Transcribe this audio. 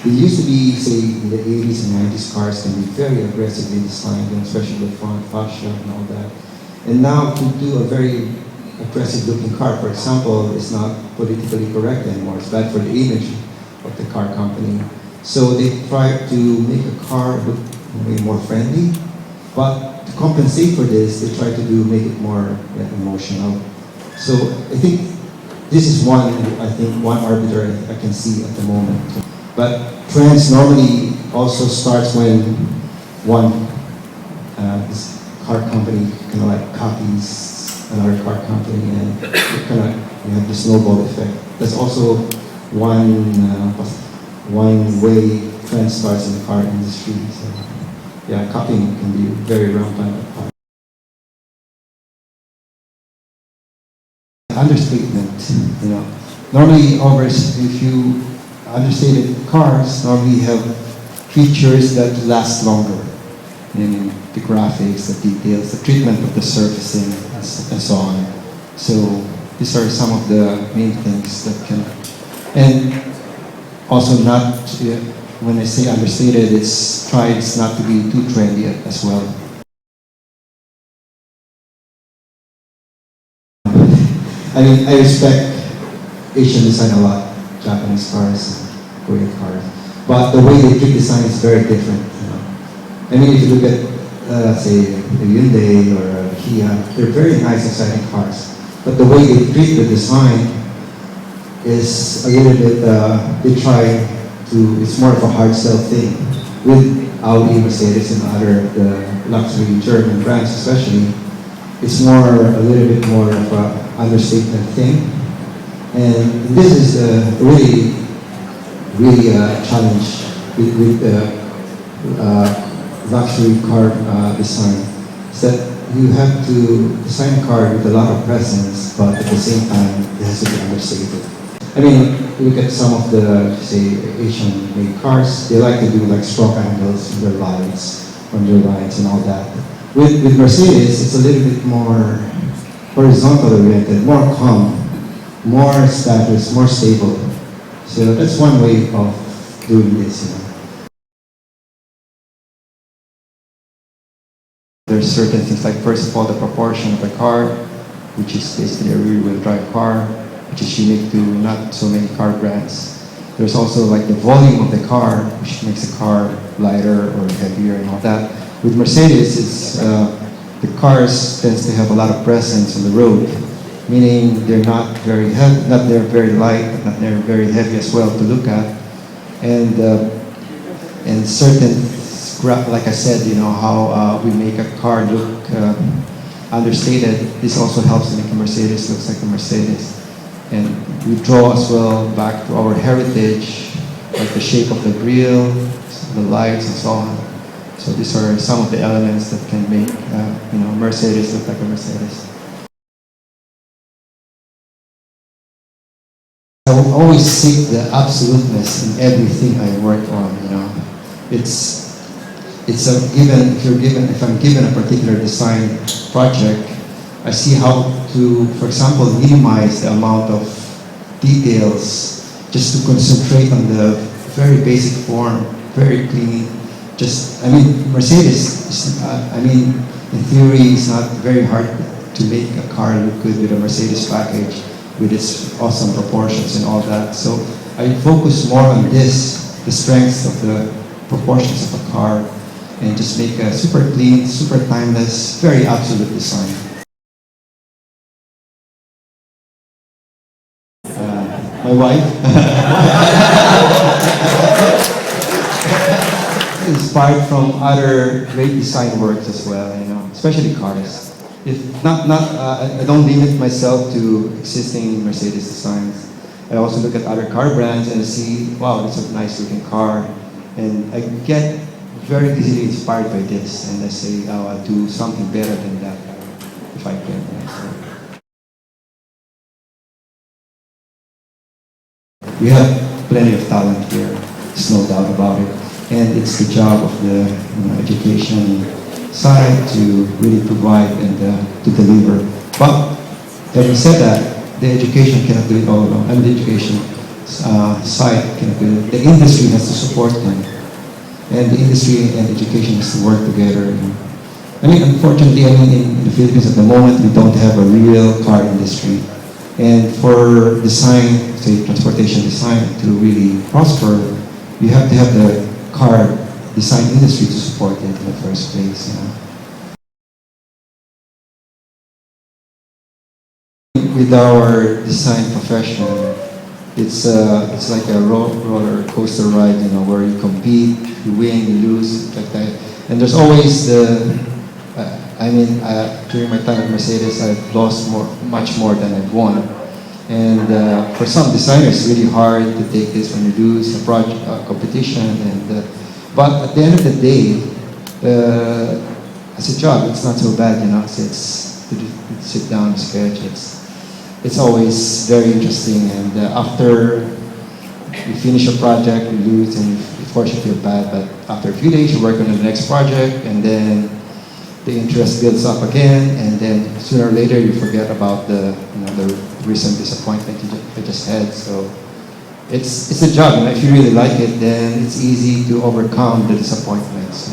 It used to be, say, in the 80s and 90s, cars can be very aggressively designed, and especially the front fascia and all that. And now to do a very aggressive looking car, for example, is not politically correct anymore. It's bad for the image of the car company. So they try to make a car look way more friendly, but to compensate for this, they try to make it more emotional. So I think this is one arbiter I can see at the moment. But trends normally also starts when this car company kind of like copies another car company, and kind of you have the snowball effect. That's also one way trend starts in the car industry. So yeah, copying can be very rampant. Understatement, you know. Normally, if you understated cars normally have features that last longer. In the graphics, the details, the treatment of the surfacing, and so on. So these are some of the main things that can, and also not, when I say understated, it's tries not to be too trendy as well. I mean, I respect Asian design a lot, Japanese cars, Korean cars, but the way they treat design is very different. You know? I mean, if you look at, say, a Hyundai or a Kia, they're very nice, exciting cars, but the way they treat the design is a little bit, they try to, it's more of a hard sell thing. With Audi, Mercedes, and other luxury German brands especially, it's a little bit more of a understatement thing. And this is really a challenge with luxury car design. Is that you have to design a car with a lot of presence, but at the same time, it has to be understated. I mean, look at some of the, say, Asian-made cars. They like to do like stroke angles in their lights, on their lights, and all that. With Mercedes, it's a little bit more horizontal oriented, more calm, more status, more stable. So that's one way of doing this. You know. There's certain things like, first of all, the proportion of the car, which is basically a rear-wheel drive car, which is unique to not so many car brands. There's also like the volume of the car, which makes the car lighter or heavier and all that. With Mercedes, it's, the cars tends to have a lot of presence on the road, meaning they're not very heavy, they're very light, but not they're very heavy as well to look at. And certain, like I said, you know, how we make a car look understated. This also helps to make a Mercedes looks like a Mercedes. And we draw as well back to our heritage, like the shape of the grille, the lights, and so on. So these are some of the elements that can make you know, Mercedes look like a Mercedes. I will always seek the absoluteness in everything I work on. You know, it's a given. If I'm given a particular design project, I see how to, for example, minimize the amount of details, just to concentrate on the very basic form, very clean. I mean, Mercedes, I mean, in theory, it's not very hard to make a car look good with a Mercedes package, with its awesome proportions and all that. So I focus more on this, the strengths of the proportions of a car, and just make a super clean, super timeless, very absolute design. My wife. Inspired from other great design works as well, you know, especially cars. I don't limit myself to existing Mercedes designs. I also look at other car brands and see, wow, that's a nice looking car. And I get very easily inspired by this, and I say, oh, I'll do something better than that if I can. We have plenty of talent here, there's no doubt about it. And it's the job of the education side to really provide and to deliver. But having said that, the education cannot do it all alone. And the education, site, the industry has to support them. And the industry and education has to work together. I mean, unfortunately, in the Philippines at the moment, we don't have a real car industry. And for design, say transportation design, to really prosper, you have to have the car design industry to support it in the first place. With our design profession, it's like a roller coaster ride, where you compete, you win, you lose, like that. And there's always during my time at Mercedes, I've lost much more than I've won. And for some designers, it's really hard to take this when you lose a project competition. But at the end of the day, as a job, it's not so bad, It's to sit down and sketch. It's always very interesting. And after you finish a project, you lose, and of course you feel bad. But after a few days, you work on the next project, and then the interest builds up again, and then sooner or later you forget about the recent disappointment you just had. So it's a job, If you really like it, then it's easy to overcome the disappointments.